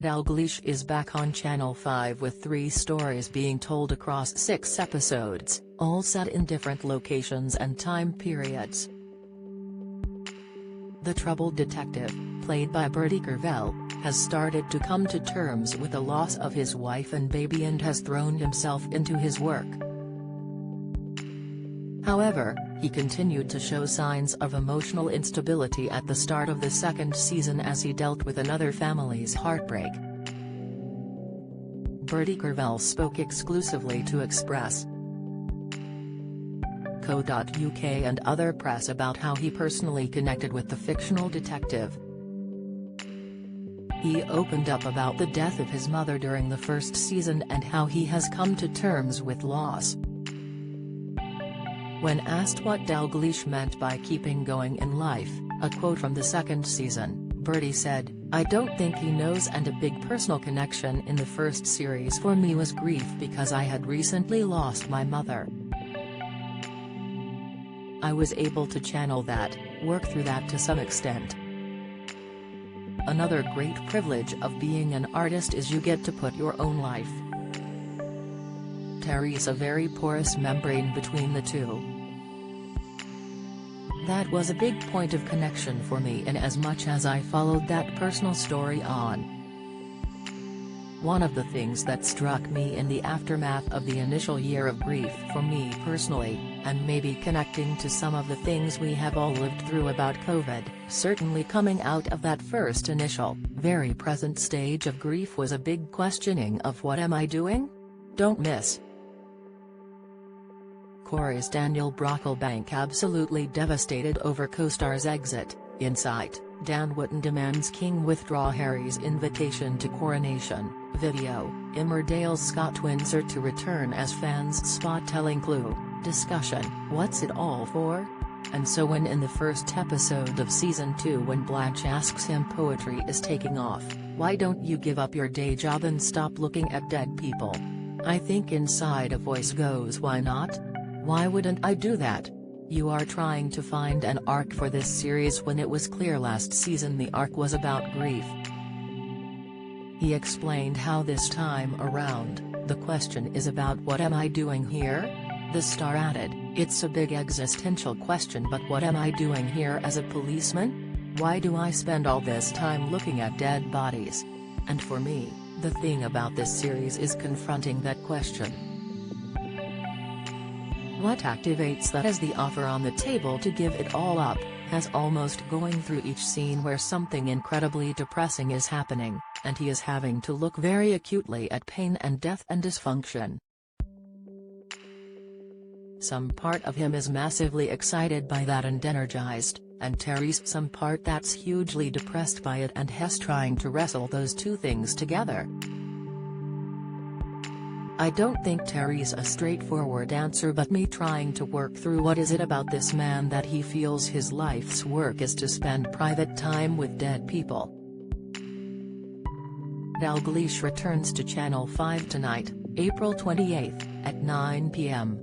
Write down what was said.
Dalgliesh is back on Channel 5 with 3 stories being told across 6 episodes, all set in different locations and time periods. The troubled detective, played by Bertie Carvel, has started to come to terms with the loss of his wife and baby and has thrown himself into his work. However, he continued to show signs of emotional instability at the start of the 2nd season as he dealt with another family's heartbreak. Bertie Carvel spoke exclusively to Express.co.uk and other press about how he personally connected with the fictional detective. He opened up about the death of his mother during the 1st season and how he has come to terms with loss. When asked what Dalgliesh meant by keeping going in life, a quote from the 2nd season, Bertie said, "I don't think he knows, and a big personal connection in the 1st series for me was grief because I had recently lost my mother. I was able to channel that, work through that to some extent. Another great privilege of being an artist is you get to put your own life. There's a very porous membrane between the two. That was a big point of connection for me in as much as I followed that personal story on. One of the things that struck me in the aftermath of the initial year of grief for me personally, and maybe connecting to some of the things we have all lived through about COVID, certainly coming out of that first initial, very present stage of grief, was a big questioning of what am I doing? Don't miss Corey's Daniel Brocklebank absolutely devastated over co-star's exit. Insight, Dan Wootton demands King withdraw Harry's invitation to coronation. Video, Emmerdale's Scott Windsor to return as fans spot telling clue. Discussion, what's it all for? And so when in the 1st episode of Season 2 when Blanche asks him poetry is taking off, why don't you give up your day job and stop looking at dead people? I think inside a voice goes, why not? Why wouldn't I do that? You are trying to find an arc for this series when it was clear last season the arc was about grief. He explained how this time around, the question is about what am I doing here? The star added, it's a big existential question, but what am I doing here as a policeman? Why do I spend all this time looking at dead bodies? And for me, the thing about this series is confronting that question. What activates that is the offer on the table to give it all up, has almost going through each scene where something incredibly depressing is happening, and he is having to look very acutely at pain and death and dysfunction. Some part of him is massively excited by that and energized, and Terry's some part that's hugely depressed by it and has trying to wrestle those two things together. I don't think Terry's a straightforward answer, but me trying to work through what is it about this man that he feels his life's work is to spend private time with dead people. Dalgliesh returns to Channel 5 tonight, April 28, at 9 p.m.